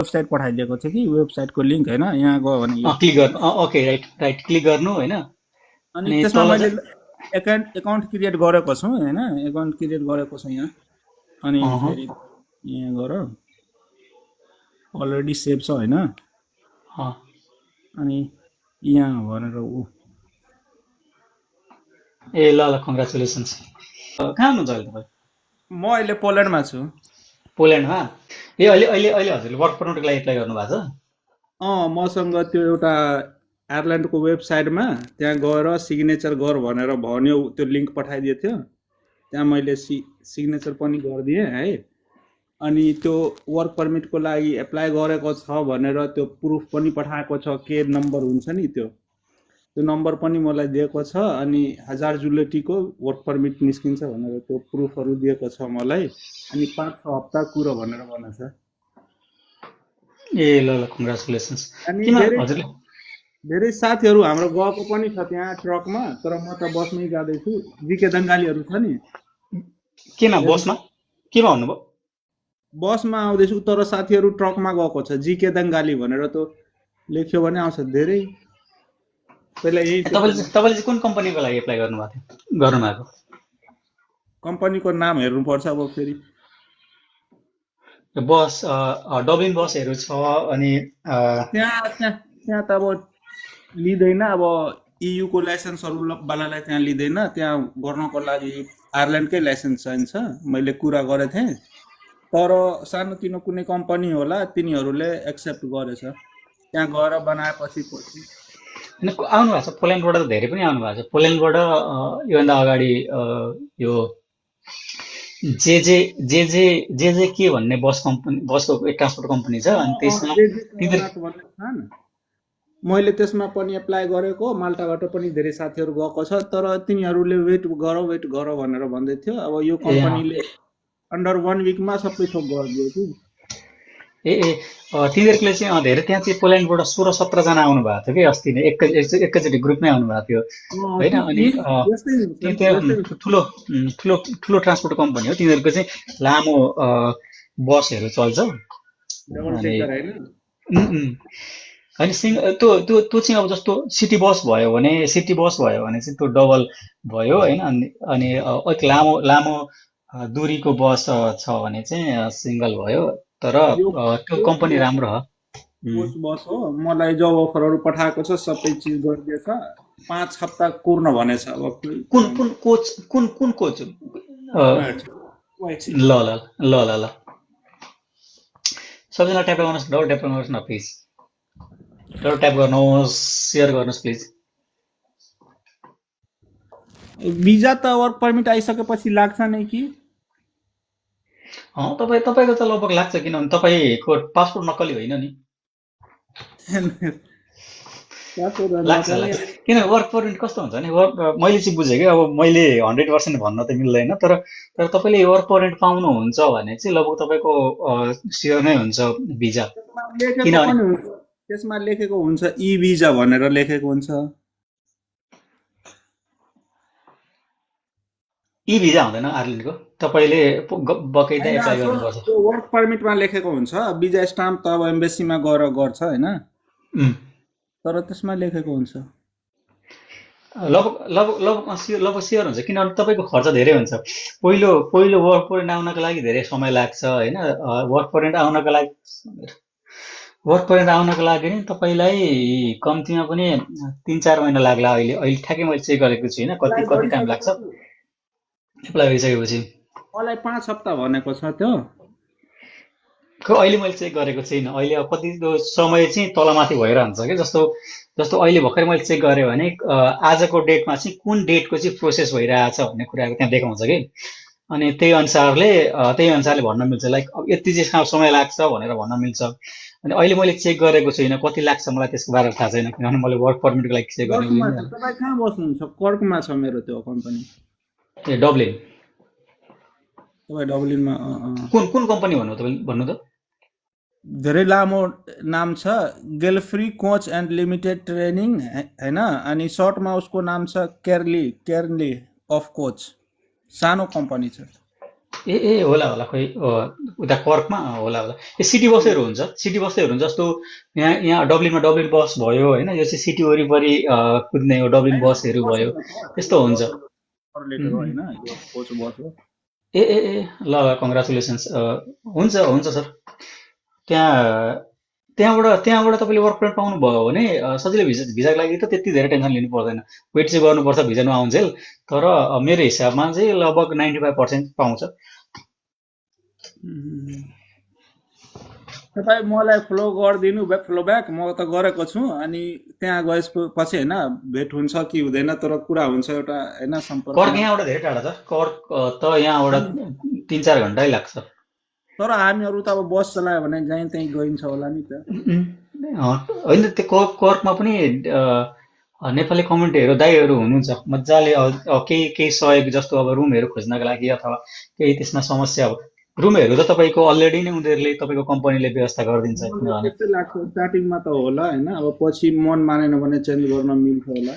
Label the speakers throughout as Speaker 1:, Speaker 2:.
Speaker 1: Website पठाइदिएको थियो कि वेबसाइटको लिङ्क होइन, यहाँ गयो भने यो।
Speaker 2: क्लिक गर्नु, ओके राइट राइट, क्लिक गर्नु होइन।
Speaker 1: अनि
Speaker 2: अनि
Speaker 1: त्यसमा
Speaker 2: तल
Speaker 1: मैले
Speaker 2: चाहिँ
Speaker 1: एकाउन्ट क्रिएट गरेको छु होइन, एकाउन्ट क्रिएट गरेको छु यहाँ। अनि
Speaker 2: अहँ,
Speaker 1: फेरि यहाँ गएर अलरेडी सेभ छ होइन।
Speaker 2: अँ,
Speaker 1: अनि यहाँ भनेर
Speaker 2: ए ल ल कङ्ग्रेचुलेसन्स। कहाँ हुनुहुन्छ अहिले तपाईँ?
Speaker 1: म अहिले पोल्यान्डमा छु।
Speaker 2: पोल्यान्डमा? ए अहिले अहिले अहिले हजुरले वर्क पर्मिटको लागि एप्लाई गर्नुभएको छ?
Speaker 1: मसँग त्यो एउटा आयरल्यान्डको वेबसाइटमा त्यहाँ गएर सिग्नेचर गर भनेर भन्यो, त्यो लिङ्क पठाइदिएको थियो। त्यहाँ मैले सिग्नेचर पनि गरिदिएँ है। अनि त्यो वर्क पर्मिटको लागि एप्लाई गरेको छ भनेर त्यो प्रुफ पनि पठाएको छ, के नम्बर हुन्छ नि त्यो नम्बर पनि मलाई दिएको छ। अनि 1000 जुलेटीको वर्क पर्मिट निस्किन्छ भनेर त्यो प्रुफहरू दिएको छ मलाई। अनि 5-6 हप्ता कुरो भनेर भनेको छ।
Speaker 2: ए ल ल कङ्ग्रेचुलेसन्स।
Speaker 1: अनि
Speaker 2: किन हजुरले
Speaker 1: धेरै साथीहरू हाम्रो गएको पनि छ त्यहाँ ट्रकमा, तर म त बसमै जाँदैछु। जिके दङ्गालीहरू छ नि,
Speaker 2: केमा बसमा केमा भन्नुभयो?
Speaker 1: बसमा आउँदैछु, तर साथीहरू ट्रकमा गएको छ। जिके दङ्गाली भनेर त लेख्यो भने आउँछ धेरै। पहिला यही
Speaker 2: तपाईँले चाहिँ कुन कम्पनीको लागि एप्लाई गर्नुभएको?
Speaker 1: कम्पनीको नाम हेर्नुपर्छ अब फेरि।
Speaker 2: बस डब्लिन बसहरू छ अनि
Speaker 1: त्यहाँ त अब लिँदैन, अब इयुको लाइसेन्सहरू वालालाई त्यहाँ लिँदैन। त्यहाँ गर्नको लागि आयरल्यान्डकै लाइसेन्स चाहिन्छ, मैले कुरा गरेको थिएँ। तर सानोतिनो कुनै कम्पनी होला, तिनीहरूले एक्सेप्ट गरेछ। त्यहाँ गएर बनाएपछि
Speaker 2: आउनु भएको छ पोल्यान्डबाट त धेरै पनि आउनु भएको छ। पोल्यान्डबाट योभन्दा अगाडि यो जे के भन्ने बसको ट्रान्सपोर्ट कम्पनी छ। अनि त्यसमा
Speaker 1: मैले त्यसमा पनि एप्लाई गरेको। माल्टाबाट पनि धेरै साथीहरू गएको छ, तर तिनीहरूले वेट गर भनेर भन्दै थियो। अब यो कम्पनीले अन्डर 1 विकमा सबै थोक गरिदियो कि।
Speaker 2: तिनीहरूले चाहिँ धेरै त्यहाँ चाहिँ पोल्यान्डबाट 16-17 जना आउनु भएको थियो कि अस्ति नै, एकैचोटि ग्रुपमै आउनु भएको थियो होइन। अनि ठुलो ट्रान्सपोर्ट कम्पनी हो तिनीहरूको चाहिँ। लामो बसहरू चल्छ होइन। त्यो चाहिँ अब जस्तो सिटी बस भयो भने चाहिँ त्यो डबल भयो होइन। अनि अलिक लामो दूरीको बस छ भने चाहिँ सिङ्गल भयो। तर त्यो कम्पनी राम्रो हो।
Speaker 1: कोच बस हो। मलाई जब अफरहरू पठाएको छ, सबै चिज गरिदिएछ। 5 हप्ता कुर्न भनेछ। अब
Speaker 2: कुन कोच ल ल ल ल ल सबैजना ट्याप गर्नुहोस्, डबल ट्याप गर्नुहोस् न प्लिज, डबल ट्याप गर्नुहोस्, सेयर गर्नुहोस् प्लिज।
Speaker 1: भिजा त वर्क पर्मिट आइसकेपछि लाग्छ नै कि?
Speaker 2: तपाईँको त लगभग लाग्छ, किनभने तपाईँको पासपोर्ट नक्कली होइन नि। लाग्छ। किनभने वर्क पर्मिट कस्तो हुन्छ भने मैले चाहिँ बुझेँ कि, अब मैले 100% भन्न त मिल्दैन, तर तपाईँले वर्क पर्मिट पाउनुहुन्छ भने चाहिँ लगभग तपाईँको स्योर नै हुन्छ भिजा।
Speaker 1: किनभने त्यसमा लेखेको हुन्छ ई भिजा भनेर लेखेको हुन्छ।
Speaker 2: ई भिजा हुँदैन आयरल्यान्डको, तपाईँले बकैदा एप्लाई गर्नुपर्छ।
Speaker 1: त्यो वर्क पर्मिटमा लेखेको हुन्छ। भिजा स्टाम्प त अब एम्बेसीमा गएर गर्छ होइन, तर त्यसमा लेखेको हुन्छ।
Speaker 2: लगभग सेयर हुन्छ, किनभने तपाईँको खर्च धेरै हुन्छ। पहिलो वर्क पर्मिट आउनको लागि धेरै समय लाग्छ होइन। वर्क पर्मिट आउनको लागि नि तपाईँलाई कम्तीमा पनि 3-4 महिना लाग्ला। अहिले ठ्याक्कै मैले चेक गरेको छुइनँ कति टाइम लाग्छ एप्लाई गरिसकेपछि।
Speaker 1: मलाई 5 हप्ता भनेको छ त्यो।
Speaker 2: अहिले मैले चेक गरेको छैन। अहिले अब कति समय चाहिँ तलमाथि भइरहन्छ कि, जस्तो अहिले भर्खर मैले चेक गरेँ भने आजको डेटमा चाहिँ कुन डेटको चाहिँ प्रोसेस भइरहेछ भन्ने कुराको त्यहाँ देखाउँछ कि। अनि त्यही अनुसारले भन्न मिल्छ, लाइक अब यति चाहिँ समय लाग्छ भनेर भन्न मिल्छ। अनि अहिले मैले चेक गरेको छुइनँ कति लाग्छ, मलाई त्यसको बारेमा थाहा छैन, किनभने मैले वर्क पर्मिटको लागि चेक गरेको छैन।
Speaker 1: तपाईँ कहाँ बस्नुहुन्छ? कर्कमा छ मेरो त्यो कम्पनी।
Speaker 2: ए डब्लिन।
Speaker 1: तपाईँ डब्लिनमा?
Speaker 2: कुन कम्पनी भन्नु त?
Speaker 1: धेरै लामो नाम छ, गेलफ्री कोच एन्ड लिमिटेड ट्रेनिङ होइन। अनि सर्टमा उसको नाम छ केर्ली अफ कोच। सानो कम्पनी छ।
Speaker 2: ए होला होला खोइ उता कर्कमा होला होला यो सिटी बसहरू हुन्छ जस्तो यहाँ डब्लिनमा बस भयो होइन यो चाहिँ सिटी वरिपरि कुद्ने यो डब्लिन
Speaker 1: होइन
Speaker 2: बसहरू
Speaker 1: बस
Speaker 2: भयो
Speaker 1: हो त
Speaker 2: त्यस्तो
Speaker 1: यो
Speaker 2: हुन्छ।
Speaker 1: बसहरू रिलेटेड हो
Speaker 2: उम्,
Speaker 1: होइन यो कोच बस हो।
Speaker 2: ए ल ल कङ्ग्रेचुलेसन्स हुन्छ हुन्छ सर। त्यहाँ त्यहाँबाट तपाईँले वर्क परमिट पाउनुभयो भने सजिलै भिजाको लागि त त्यति धेरै टेन्सन लिनु पर्दैन। वेट चाहिँ गर्नुपर्छ भिजा नआउन्जेल, तर मेरो हिसाबमा चाहिँ लगभग 95% पाउँछ।
Speaker 1: उम्, तपाईँ मलाई फ्लो गरिदिनु फ्लो ब्याक, म त गरेको छु। अनि त्यहाँ गएपछि होइन भेट हुन्छ कि हुँदैन, तर कुरा हुन्छ एउटा होइन
Speaker 2: कर्क
Speaker 1: सम्पर्कमा।
Speaker 2: यहाँबाट धेरै टाढा छ, कर्क त यहाँबाट
Speaker 1: अनि
Speaker 2: 3-4 घन्टै लाग्छ।
Speaker 1: तर हामीहरू त अब बस चलायो भने जहीँ त्यहीँ गइन्छ होला नि त।
Speaker 2: होइन त्यो कर्कमा पनि नेपाली कम्युनिटीहरू दाइहरू हुनुहुन्छ मजाले केही केही सहयोग जस्तो अब रुमहरू खोज्नका लागि अथवा केही त्यसमा समस्या हो रुमहरू त तपाईँको अलरेडी नै उनीहरूले तपाईँको कम्पनीले व्यवस्था गरिदिन्छ
Speaker 1: मलाई
Speaker 2: किनभने
Speaker 1: त्यस्तै लाग्छ स्टार्टिङमा त होला होइन, अब पछि मन मानेन भने चेन्ज गर्न मिल्छ होला।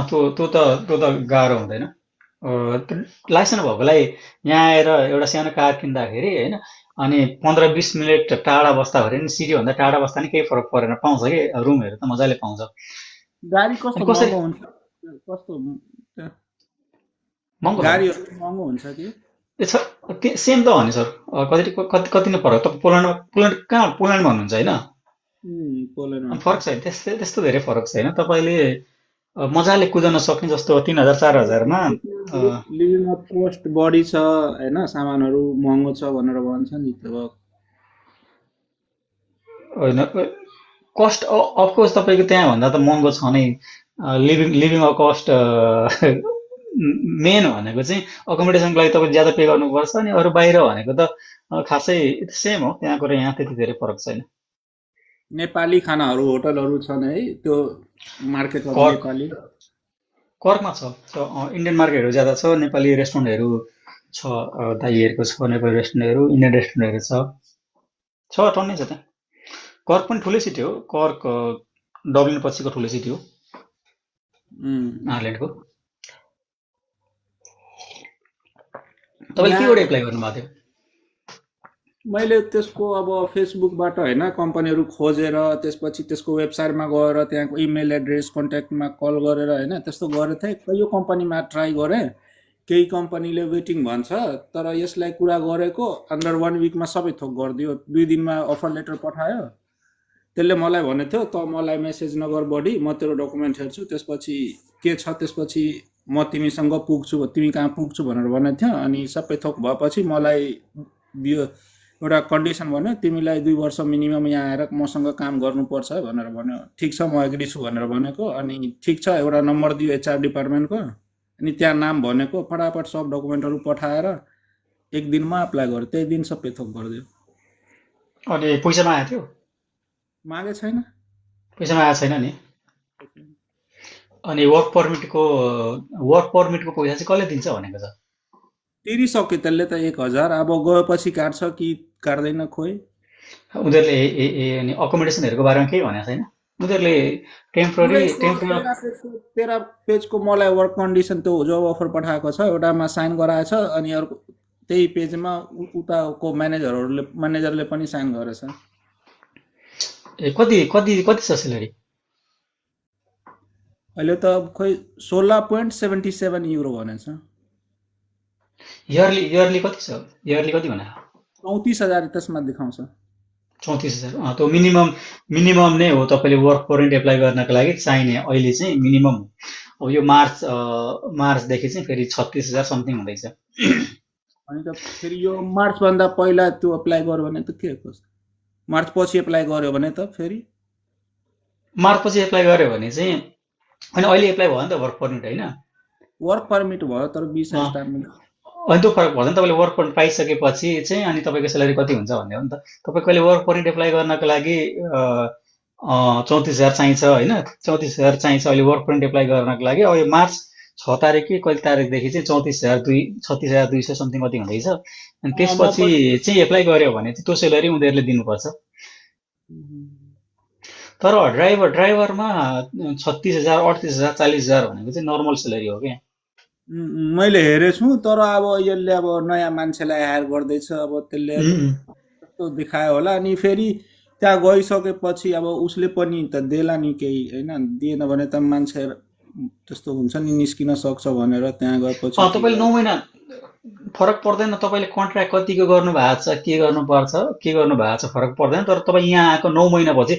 Speaker 2: त्यो त गाह्रो हुँदैन। लाइसेन्स भएकोलाई यहाँ आएर एउटा सानो कार किन्दाखेरि होइन अनि 15-20 मिनट टाढा बस्दाखेरि नि सिटीभन्दा टाढा बस्दा नि केही फरक परेन, पाउँछ कि रुमहरू त मजाले पाउँछ।
Speaker 1: गाडी
Speaker 2: अनि
Speaker 1: कस्तो
Speaker 2: कसरी
Speaker 1: महँगो हुन्छ? कस्तो त्यहाँ
Speaker 2: महँगो छ?
Speaker 1: गाडीहरू महँगो हुन्छ कि?
Speaker 2: ए सेम त हो नि सर। कति कति कति नै फरक त पोल्यान्ड भन्नुहुन्छ होइन?
Speaker 1: पोलेन्डमा हुन्छ।
Speaker 2: फरक छैन त्यस्तै त्यस्तो धेरै फरक छैन। तपाईँले मजाले कुदाउन सक्ने जस्तो 3,000-4,000मा
Speaker 1: लिभिङ अफ कोस्ट बढी छ होइन, सामानहरू महँगो छ भनेर भन्छ नि त्यो।
Speaker 2: होइन कस्ट अफकोर्स तपाईँको त्यहाँभन्दा त महँगो छ नै। लिभिङ कस्ट मेन भनेको चाहिँ अकोमोडेसनको लागि तपाईँ ज्यादा पे गर्नुपर्छ अनि अरू बाहिर भनेको त खासै सेम हो, त्यहाँको र यहाँ त्यति धेरै फरक छैन।
Speaker 1: नेपाली खानाहरू होटलहरू छन् है, त्यो मार्केटहरू
Speaker 2: कर्क
Speaker 1: नेपाली।
Speaker 2: कर्कमा छ इन्डियन मार्केटहरू ज्यादा छ, नेपाली रेस्टुरेन्टहरू छ, दाइहरूको छ नेपाली रेस्टुरेन्टहरू, इन्डियन रेस्टुरेन्टहरू टन्नै छ त्यहाँ। कर्क पनि ठुलै सिटी हो, कर्क डब्लिन पछिको ठुलो सिटी हो
Speaker 1: उम्,
Speaker 2: आयरल्यान्डको। तपाईँले
Speaker 1: यहाँ
Speaker 2: केबाट एप्लाई गर्नुभएको थियो?
Speaker 1: मैले त्यसको अब फेसबुकबाट होइन कम्पनीहरू खोजेर त्यसपछि त्यसको वेबसाइटमा गएर त्यहाँको इमेल एड्रेस कन्ट्याक्टमा कल गरेर होइन त्यस्तो गरेको थिएँ। यो कम्पनीमा ट्राई गरेँ, केही कम्पनीले वेटिङ भन्छ, तर यसलाई कुरा गरेको अन्डर 1 विकमा सबै थोक गरिदियो। 2 दिनमा अफर लेटर पठायो। त्यसले मलाई भनेको थियो त मलाई मेसेज नगर बढी, म तेरो डकुमेन्ट हेर्छु, त्यसपछि के छ त्यसपछि म तिमीसँग पुग्छु, तिमी कहाँ पुग्छु भनेर भनेको थियो। अनि सबै थोक भएपछि मलाई दियो, एउटा कन्डिसन भन्यो, तिमीलाई 2 वर्ष मिनिमम यहाँ आएर मसँग काम गर्नुपर्छ भनेर भन्यो। ठिक छ म एग्री छु भनेर भनेको। अनि ठिक छ एउटा नम्बर दियो एचआर डिपार्टमेन्टको, अनि त्यहाँ नाम भनेको फटाफट सब डकुमेन्टहरू पठाएर 1 दिनमा एप्लाई गरेँ। त्यही दिन सबै थोक गरिदियो।
Speaker 2: अनि पैसामा आएको थियो?
Speaker 1: मागे छैन।
Speaker 2: पैसामा आएको छैन नि। अनि वर्क पर्मिटको पैसा चाहिँ कसले दिन्छ भनेको छ?
Speaker 1: तिरिसक्यो त्यसले त 1,000। अब गएपछि काट्छ कि काट्दैन खोइ।
Speaker 2: उनीहरूले अनि अकोमोडेसनहरूको बारेमा केही भनेको छैन? उनीहरूले
Speaker 1: पुरै
Speaker 2: टेम्पोररी
Speaker 1: 13 पेजको मलाई वर्क कन्डिसन त्यो जब अफर पठाएको छ, एउटामा साइन गराएछ अनि अर्को त्यही पेजमा उताको म्यानेजरले पनि साइन गरेछ।
Speaker 2: कति कति कति छ सेलेरी?
Speaker 1: अहिले त खोइ 16.77 युरो भनेछ।
Speaker 2: इयरली कति छ? इयरली कति भने?
Speaker 1: 34,000 त्यसमा देखाउँछ।
Speaker 2: 34,000। त्यो मिनिमम नै हो तपाईँले वर्क पर्मिट एप्लाई गर्नको लागि चाहिने अहिले चाहिँ मिनिमम हो। अब यो मार्चदेखि चाहिँ फेरि 36,000 समथिङ हुँदैछ।
Speaker 1: अनि त फेरि यो मार्चभन्दा पहिला त्यो एप्लाई गर्यो भने त के कस्तो? मार्च पछि एप्लाई गर्यो भने त फेरि
Speaker 2: मार्चपछि एप्लाई गर्यो भने चाहिँ अनि अहिले एप्लाई भयो नि त वर्क पर्मिट होइन?
Speaker 1: वर्क पर्मिट भयो तर भिसा
Speaker 2: अँ,
Speaker 1: स्टाम्पिङ।
Speaker 2: अनि त्यो फरक भयो नि। तपाईँले वर्क पर्मिट पाइसकेपछि चाहिँ अनि तपाईँको सेलेरी कति हुन्छ भन्ने हो नि त। तपाईँ कहिले वर्क पर्मिट एप्लाई गर्नको लागि 34,000 चाहिन्छ होइन? 34,000 चाहिन्छ अहिले वर्क पर्मिट एप्लाई गर्नको लागि। अब यो मार्च 6 तारिक कि कहिले तारिकदेखि चाहिँ 36,200 समथिङ कति हुँदैछ। अनि
Speaker 1: म
Speaker 2: त्यसपछि
Speaker 1: पनि
Speaker 2: चाहिँ एप्लाई गर्यो भने चाहिँ त्यो सेलेरी उनीहरूले दिनुपर्छ। तर ड्राइभरमा 36,000 38,000 40,000 भनेको चाहिँ नर्मल सेलेरी हो क्या।
Speaker 1: मैले हेरेछु तर अब यसले अब नयाँ मान्छेलाई हायर गर्दैछ अब त्यसले
Speaker 2: उम्,
Speaker 1: कस्तो देखायो होला अनि फेरि त्यहाँ गइसकेपछि अब उसले पनि त देला नि केही होइन दिएन भने त मान्छे त्यस्तो हुन्छ नि निस्किन सक्छ भनेर त्यहाँ गएपछि के
Speaker 2: तपाईँले
Speaker 1: गर्छ
Speaker 2: 9 महिना फरक पर्दैन, तपाईँले कन्ट्र्याक्ट कतिको गर्नु भएको छ, के गर्नुपर्छ, के गर्नु भएको छ फरक पर्दैन, तर तपाईँ यहाँ आएको 9 महिनापछि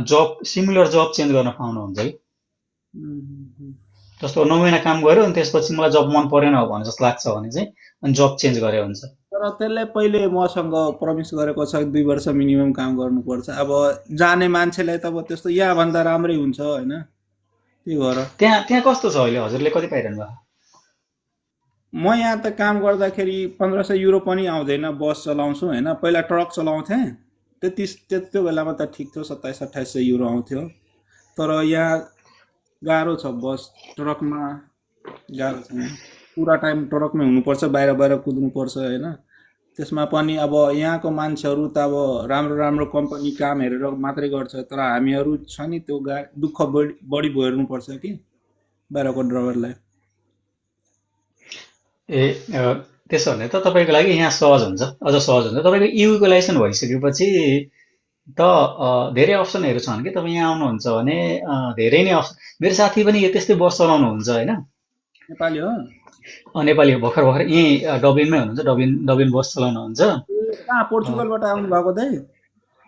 Speaker 2: जब सिमिलर जब चेन्ज गर्न पाउनुहुन्छ कि।
Speaker 1: उम्, उम्,
Speaker 2: जस्तो 9 महिना काम गर्यो अनि त्यसपछि मलाई जब मन परेन हो भने जस्तो लाग्छ भने चाहिँ अनि जब चेन्ज गरे हुन्छ।
Speaker 1: तर त्यसले पहिले मसँग प्रमिस गरेको छ 2 वर्ष मिनिमम काम गर्नुपर्छ अब जाने मान्छेलाई त अब त्यस्तो यहाँभन्दा राम्रै हुन्छ होइन त्यही भएर
Speaker 2: त्यहाँ त्यहाँ कस्तो छ अहिले, हजुरले कति पाइरहनु भएको?
Speaker 1: म यहाँ त काम गर्दाखेरि 1500 युरो पनि आउँदैन बस चलाउँछु होइन पहिला ट्रक चलाउँथेँ त्यो बेलामा त ठिक थियो 2700-2800 युरो आउँथ्यो तर यहाँ गाह्रो छ बस ट्रकमा गाह्रो छ यहाँ पुरा टाइम ट्रकमै हुनुपर्छ बाहिर बाहिर कुद्नुपर्छ होइन त्यसमा पनि अब यहाँको मान्छेहरू त अब राम्रो राम्रो कम्पनी काम हेरेर मात्रै गर्छ तर हामीहरू छ नि त्यो दुःख बढी भोग्नुपर्छ कि बाहिरको ड्राइभरलाई
Speaker 2: ए त्यसो भने त तपाईँको लागि यहाँ सहज हुन्छ, अझ सहज हुन्छ। तपाईँको युको लाइसेन्स भइसकेपछि त धेरै अप्सनहरू छन् कि तपाईँ यहाँ आउनुहुन्छ भने धेरै नै अप्सन। मेरो साथी पनि त्यस्तै बस चलाउनुहुन्छ होइन,
Speaker 1: नेपाली हो
Speaker 2: नेपाली हो, भर्खर भर्खर यहीँ डबिनमै हुनुहुन्छ, डबिन डबिन बस चलाउनुहुन्छ।
Speaker 1: ए कहाँ पोर्चुगलबाट आउनु भएको दाइ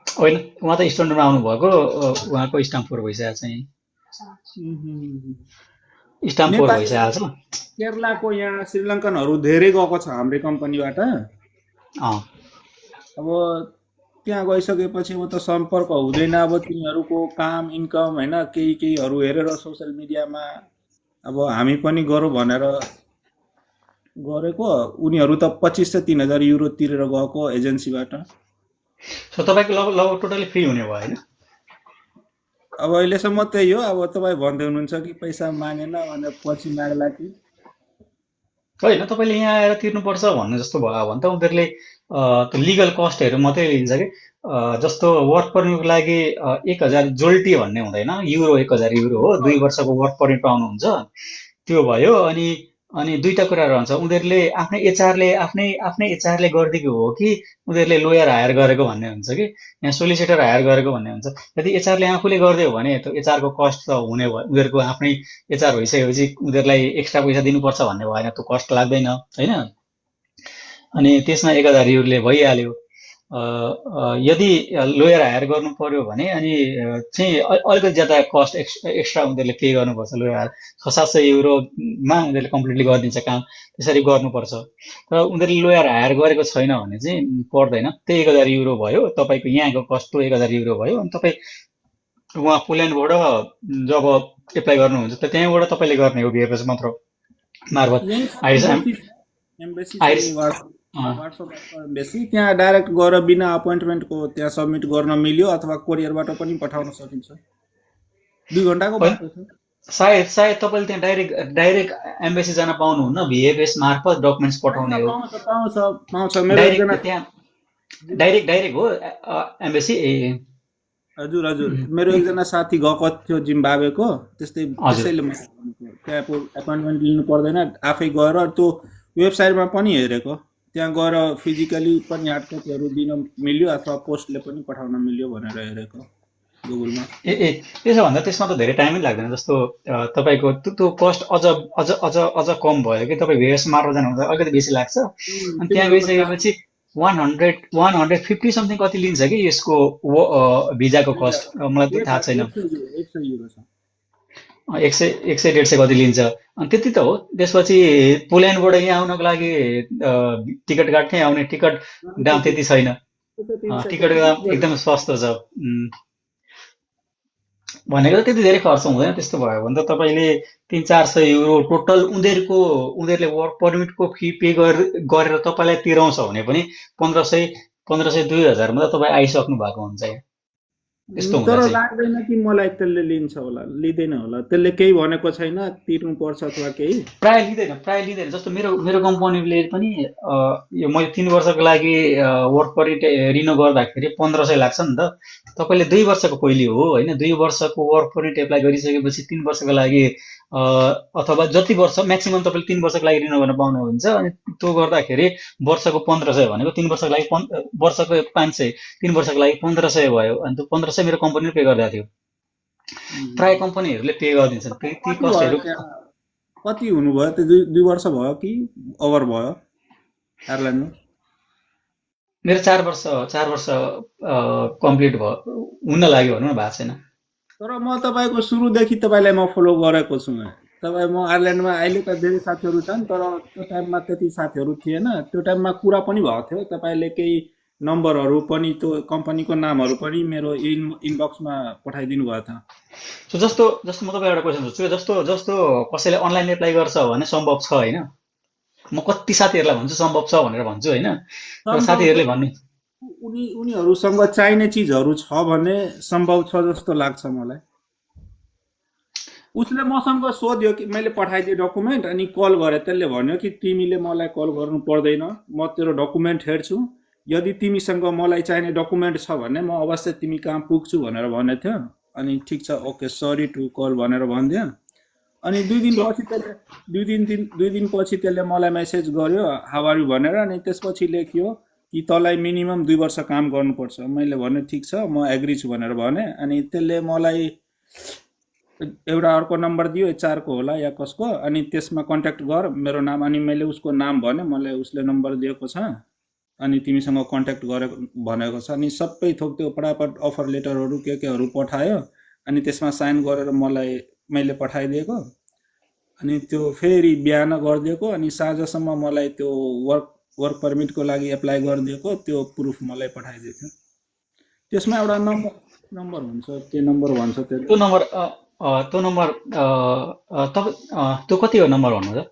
Speaker 2: होइन, उहाँ त स्टुडेन्टमा आउनुभएको, उहाँको स्टाम्प फोर भइसकेको छ यहीँ, स्टाम्प फोर
Speaker 1: नेपाली
Speaker 2: भइसकेको छ।
Speaker 1: केरलाको यहाँ श्रीलङ्कनहरू धेरै गएको छ हाम्रै कम्पनीबाट
Speaker 2: अँ,
Speaker 1: अब त्यहाँ गइसकेपछि अब त सम्पर्क हुँदैन अब तिनीहरूको काम इन्कम होइन केही केहीहरू हेरेर सोसियल मिडियामा अब हामी पनि गरौँ भनेर गरेको उनीहरू त 2500-3000 युरो तिरेर गएको एजेन्सीबाट
Speaker 2: सो तपाईँको लगभग लगभग टोटली फ्री हुने भयो होइन।
Speaker 1: अब अहिलेसम्म त्यही हो अब तपाईँ भन्दै हुनुहुन्छ कि पैसा मागेन भनेर पछि माग्ला कि
Speaker 2: होइन, तपाईँले यहाँ आएर तिर्नुपर्छ भन्ने जस्तो भयो भने त उनीहरूले त्यो लिगल कस्टहरू मात्रै लिन्छ कि। जस्तो वर्क पर्मिटको लागि 1000 जोल्टी भन्ने हुँदैन, युरो 1000 युरो हो, 2 वर्षको वर्क पर्मिट पाउनुहुन्छ, त्यो भयो। अनि अनि दुईटा कुरा रहन्छ, उनीहरूले आफ्नै आफ्नै एचआरले गरिदिएको हो कि उनीहरूले लोयर हायर गरेको भन्ने हुन्छ कि, यहाँ सोलिसिटर हायर गरेको भन्ने हुन्छ। यदि एचआरले आफूले गरिदियो भने त्यो एचआरको कस्ट त हुने भयो, उनीहरूको आफ्नै एचआर भइसकेपछि उनीहरूलाई एक्स्ट्रा पैसा दिनुपर्छ भन्ने भएन, त्यो कस्ट लाग्दैन होइन। अनि त्यसमा 1000 युरोले भइहाल्यो। यदि लोयर हायर गर्नु पर्यो भने अनि चाहिँ अलिकति ज्यादा कस्ट एक्स्ट्रा उनीहरूले पे गर्नुपर्छ। लोयर 600-700 युरोमा उनीहरूले कम्प्लिटली गरिदिन्छ काम, त्यसरी गर्नुपर्छ। र उनीहरूले लोयर हायर गरेको छैन भने चाहिँ पर्दैन। त्यही 1000 युरो भयो तपाईँको, यहाँको कस्ट 1000 युरो भयो। अनि तपाईँ उहाँ पोल्यान्डबाट जब एप्लाई गर्नुहुन्छ त त्यहीँबाट तपाईँले गर्ने हो, भिएफएस मात्र मार्फत
Speaker 1: यहीँ छ
Speaker 2: आइरिस
Speaker 1: एम्बेसी छ
Speaker 2: आइरिस
Speaker 1: यहीँ वाट्सएप एम्बेसी त्यहाँ डाइरेक्ट गएर बिना अपोइन्टमेन्टको त्यहाँ सब्मिट गर्न मिल्यो अथवा कोरियरबाट पनि पठाउन सकिन्छ 2 घन्टाको बाटो छ
Speaker 2: सायद सायद तपाईँले त्यहाँ डाइरेक्ट डाइरेक्ट एम्बेसी जान पाउनुहुन्न, भिएफएस मार्फत डकुमेन्ट्स
Speaker 1: होइन
Speaker 2: पठाउने हो।
Speaker 1: पाउँछ पाउँछ पाउँछ मेरो
Speaker 2: डाइरेक्ट
Speaker 1: एकजना
Speaker 2: त्यहाँ डाइरेक्ट डाइरेक्ट हो एम्बेसी। ए
Speaker 1: हजुर हजुर मेरो एकजना साथी गएको थियो जिम्बाब्वेको त्यस्तै
Speaker 2: हजुर,
Speaker 1: त्यसैले म त्यहाँ एपोइन्टमेन्ट लिनु पर्दैन आफै गएर त्यो वेबसाइटमा पनि हेरेको त्यहाँ गएर फिजिकली पनि हार्ड कपीहरू दिन मिल्यो अथवा पोस्टले पनि पठाउन मिल्यो भनेर हेरेको गुगलमा
Speaker 2: ए ए त्यसो भन्दा त्यसमा त धेरै टाइमै लाग्दैन। जस्तो तपाईँको त्यो कस्ट अझ अझ अझ अझ कम भयो कि, तपाईँ भिएस मार्फत जानुहुन्छ अलिकति बेसी लाग्छ। अनि त्यहाँ
Speaker 1: तिनीहरूको
Speaker 2: गइसकेपछि 150 समथिङ कति लिन्छ कि यसको भिजाको कस्ट, मलाई त थाहा छैन।
Speaker 1: 100 युरो छ
Speaker 2: 100-150 कति लिन्छ, अनि त्यति त हो। त्यसपछि पोल्यान्डबाट यहाँ आउनको लागि टिकट काट्ने आउने टिकट दाम त्यति छैन,
Speaker 1: 300
Speaker 2: टिकटको दाम एकदम सस्तो छ। भनेको त त्यति धेरै खर्च हुँदैन। त्यस्तो भयो भने त तपाईँले 300-400 युरो टोटल उनीहरूले वर्क पर्मिटको फी पे गरेर तपाईँलाई तिराउँछ भने पनि 1500-2000मा त तपाईँ आइसक्नु भएको हुन्छ यहाँ। त्यस्तो हुँदा
Speaker 1: तर
Speaker 2: चाहिँ
Speaker 1: लाग्दैन कि मलाई त्यसले लिन्छ होला लिँदैन होला त्यसले केही भनेको छैन तिर्नु पर्छ अथवा केही
Speaker 2: प्राय लिँदैन। जस्तो मेरो मेरो कम्पनीले पनि यो मैले 3 वर्षको लागि वर्क पर्मिट रिन्यू गर्दाखेरि 1500 लाग्छ नि त। तपाईँले 2 वर्षको पहिले हो होइन, 2 वर्षको वर्क पर्मिट एप्लाई गरिसकेपछि 3 वर्षको लागि अथवा जति वर्ष म्याक्सिमम् तपाईँले 3 वर्षको लागि रिन्यू गर्न पाउनुहुन्छ। अनि त्यो गर्दाखेरि वर्षको 1500 भनेको 3 वर्षको लागि वर्षको 500, 3 वर्षको लागि 1500 भयो। अनि त्यो 1500 मेरो कम्पनीले पे गरिदिएको थियो। प्राय कम्पनीहरूले पे गरिदिन्छन् ती
Speaker 1: कति भयो
Speaker 2: कस्टहरू।
Speaker 1: त्यहाँ? कति हुनुभयो त्यो? 2 वर्ष भयो कि ओभर भयो आयरल्यान्डमा?
Speaker 2: मेरो 4 वर्ष कम्प्लिट भयो, हुन लाग्यो भनौँ न, भएको छैन।
Speaker 1: तर म तपाईँको सुरुदेखि तपाईँलाई म फलो गरेको छु। तपाईँ म आयरल्यान्डमा अहिले त धेरै साथीहरू छन्, तर त्यो टाइममा त्यति साथीहरू थिएन। त्यो टाइममा कुरा पनि भएको थियो, तपाईँले केही नम्बरहरू पनि त्यो कम्पनीको नामहरू पनि मेरो इनबक्समा पठाइदिनु भएको थियो।
Speaker 2: सो जस्तो जस्तो म तपाईँ एउटा क्वेसन सोध्छु, जस्तो जस्तो कसैले अनलाइन एप्लाई गर्छ भने सम्भव छ होइन। म कति साथीहरूलाई भन्छु सम्भव छ भनेर भन्छु होइन, तर
Speaker 1: सम्भव छ।
Speaker 2: साथीहरूले भन्ने
Speaker 1: उनीहरूसँग चाहिने चिजहरू छ भने सम्भव छ जस्तो लाग्छ मलाई। उसले मसँग सोध्यो कि मैले पठाइदिएँ डकुमेन्ट, अनि कल गरेँ। त्यसले भन्यो कि तिमीले मलाई कल गर्नु पर्दैन, म तेरो डकुमेन्ट हेर्छु, यदि तिमीसँग मलाई चाहिने डकुमेन्ट छ भने म अवश्य तिमी कहाँ पुग्छु भनेर भनेको थियो। अनि ठिक छ, ओके, सरी टु कल भनेर भनिदियो। अनि 2 दिन पछि त्यसले 2 दिन पछि त्यसले मलाई मेसेज गर्यो हाउ आर यु भनेर। अनि त्यसपछि लेख्यो कि तँलाई मिनिमम 2 वर्ष काम गर्नुपर्छ। मैले भने ठिक छ, म एग्री छु भनेर भने। अनि त्यसले मलाई एउटा अर्को नम्बर दियो, एचआरको होला या कसको, अनि त्यसमा कन्ट्याक्ट गर मेरो नाम। अनि मैले उसको नाम भने, मलाई उसले नम्बर दिएको छ, अनि तिमीसँग कन्ट्याक्ट गरेको भनेको छ। अनि सबै थोक त्यो फटाफट अफर लेटरहरू केहरू पठायो। अनि त्यसमा साइन गरेर मैले पठाइदिएको। अनि त्यो फेरि बिहान गरिदिएको। अनि साँझसम्म मलाई त्यो वर्क पर्मिटको लागि एप्लाई गरिदिएको त्यो प्रुफ मलाई पठाइदिएको। त्यसमा एउटा नम्बर हुन्छ, के नम्बर भन्छ त्यसले।
Speaker 2: त्यो नम्बर त्यो कति हो नम्बर भन्नुहुन्छ?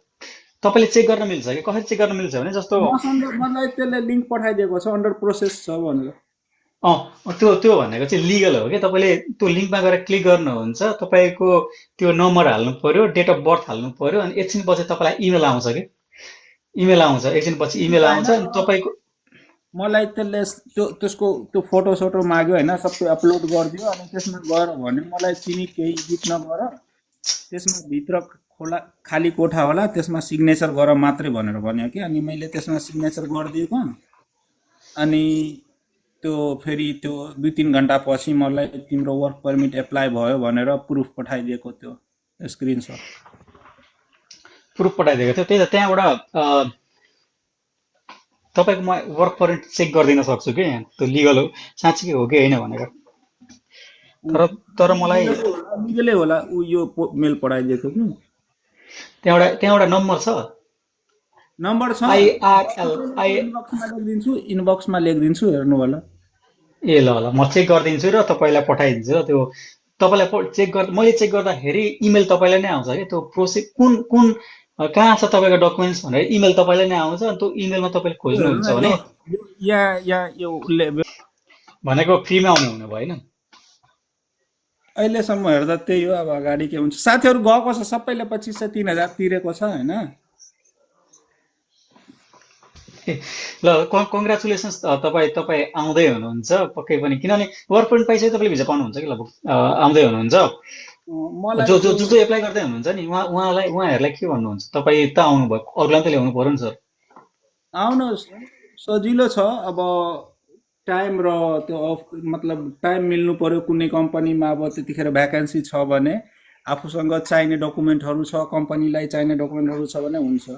Speaker 2: तपाईँले चेक गर्न मिल्छ कि कसरी चेक गर्न मिल्छ भने जस्तो
Speaker 1: मलाई त्यसले लिङ्क पठाइदिएको छ अन्डर प्रोसेस छ भनेर।
Speaker 2: त्यो भनेको चाहिँ लिगल हो कि। तपाईँले त्यो लिङ्कमा गएर क्लिक गर्नुहुन्छ, तपाईँको त्यो नम्बर हाल्नु पर्यो, डेट अफ बर्थ हाल्नु पर्यो, अनि एकछिन पछि तपाईँलाई इमेल आउँछ कि इमेल आउँछ, एकछिन पछि इमेल आउँछ। अनि तपाईँको
Speaker 1: मलाई त्यसले त्यो फोटो माग्यो होइन, सबै अपलोड गरिदियो। अनि त्यसमा गएर भन्यो मलाई तिमी केही एडिट नगर, त्यसमा भित्र खाली कोठा होला, त्यसमा सिग्नेचर गर मात्रै भनेर भन्यो कि। अनि मैले त्यसमा सिग्नेचर गरिदिएको। अनि त्यो फेरि त्यो 2-3 घन्टा पछि मलाई तिम्रो वर्क पर्मिट एप्लाई भयो भनेर प्रुफ पठाइदिएको, त्यो स्क्रिनसट
Speaker 2: प्रुफ पठाइदिएको थियो। त्यही त त्यहाँबाट तपाईँको म वर्क पर्मिट चेक गरिदिन सक्छु कि त्यो लिगल हो साँच्चै हो कि होइन भनेर। तर मलाई
Speaker 1: लिगलै होला। यो मेल पठाइदिएको कि
Speaker 2: त्यहाँबाट नम्बर छ,
Speaker 1: इनबक्समा लेखिदिन्छु, हेर्नु होला।
Speaker 2: ए ल म चेक गरिदिन्छु र तपाईँलाई पठाइदिन्छु। र त्यो तपाईँलाई मैले चेक गर्दाखेरि इमेल तपाईँलाई नै आउँछ कि त्यो प्रोसेस कुन कहाँ छ तपाईँको डकुमेन्ट्स भनेर इमेल तपाईँलाई नै आउँछ। त्यो इमेलमा तपाईँले खोज्नुहुन्छ भने भनेको फ्रीमा आउने हुने भयो होइन।
Speaker 1: अहिलेसम्म हेर्दा त्यही हो। अब अगाडि के हुन्छ, साथीहरू गएको छ सबैले 2500-3000 तिरेको छ होइन।
Speaker 2: ल कङ्ग्रेचुलेसन्स, तपाईँ आउँदै हुनुहुन्छ पक्कै पनि, किनभने वर्क पर्मिट पाइसक्यो तपाईँले भिजा पाउनुहुन्छ कि लगभग आउँदै हुनुहुन्छ। जो एप्लाई गर्दै हुनुहुन्छ नि उहाँहरूलाई के भन्नुहुन्छ? तपाईँ त आउनुभयो, अरूलाई त ल्याउनु पर्यो नि सर।
Speaker 1: आउनुहोस्, सजिलो छ। अब टाइम र त्यो मतलब टाइम मिल्नु पर्यो कुनै कम्पनीमा। अब त्यतिखेर भ्याकेन्सी छ भने, आफूसँग चाहिने डकुमेन्टहरू छ, कम्पनीलाई चाहिने डकुमेन्टहरू छ भने हुन्छ।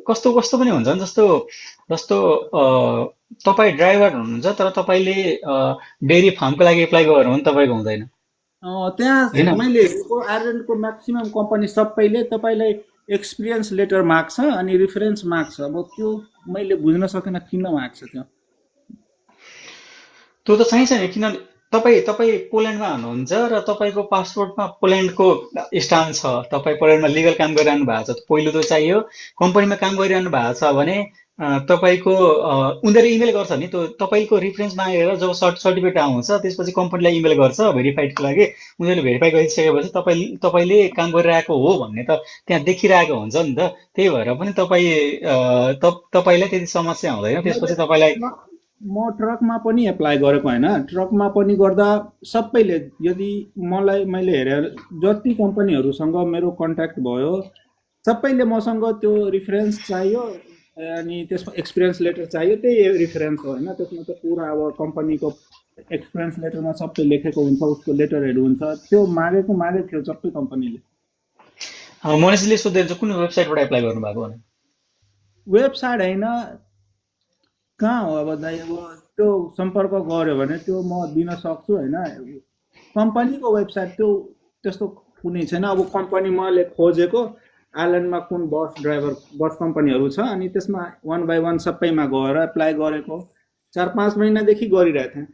Speaker 2: कस्तो पनि हुन्छ नि। जस्तो तपाईँ ड्राइभर हुनुहुन्छ तर तपाईँले डेरी फार्मको लागि एप्लाई गर्नु भने तपाईँको हुँदैन।
Speaker 1: त्यहाँ मैले आयरल्यान्डको म्याक्सिमम कम्पनी सबैले तपाईँलाई एक्सपिरियन्स लेटर माग्छ अनि रिफरेन्स माग्छ। अब त्यो मैले बुझ्न सकिनँ किन माग्छ त्यो
Speaker 2: त चाहिन्छ नि, किनभने तपाईँ पोल्यान्डमा हुनुहुन्छ र तपाईँको पासपोर्टमा पोल्यान्डको स्टाम्प छ, तपाईँ पोल्यान्डमा लिगल काम गरिरहनु भएको छ। पहिलो त चाहियो। कम्पनीमा काम गरिरहनु भएको छ भने तपाईँको उनीहरू इमेल गर्छ नि, त्यो तपाईँको रिफरेन्स मागेर जब सर्टिफिकेट आउँछ त्यसपछि कम्पनीलाई इमेल गर्छ भेरिफाइडको लागि। उनीहरूले भेरिफाई गरिसकेपछि तपाईँले काम गरिरहेको हो भन्ने त त्यहाँ देखिरहेको हुन्छ नि त। त्यही भएर पनि तपाईँलाई त्यति समस्या हुँदैन। त्यसपछि तपाईँलाई
Speaker 1: म ट्रकमा पनि एप्लाई गरेको होइन। ट्रकमा पनि गर्दा सबैले, यदि मैले हेरेर जति कम्पनीहरूसँग मेरो कन्ट्याक्ट भयो, सबैले मसँग त्यो रिफरेन्स चाहियो, अनि त्यसमा एक्सपिरियन्स लेटर चाहियो। त्यही रिफरेन्स हो होइन, त्यसमा त पुरा अब कम्पनीको एक्सपिरियन्स लेटरमा सबै लेखेको हुन्छ, उसको लेटरहरू हुन्छ। त्यो मागेको थियो सबै कम्पनीले।
Speaker 2: मनिषले सोध्दै हुन्छ कुन वेबसाइटबाट एप्लाई गर्नुभएको भने।
Speaker 1: वेबसाइट होइन, कहाँ हो अब दाइ, अब त्यो सम्पर्क गर्यो भने त्यो म दिन सक्छु होइन। कम्पनीको वेबसाइट त्यो त्यस्तो कुनै छैन। अब कम्पनी मैले खोजेको आइल्यान्डमा कुन बस कम्पनीहरू छ, अनि त्यसमा 1 by 1 सबैमा गएर एप्लाई गरेको। 4-5 महिनादेखि गरिरहेको थिएँ।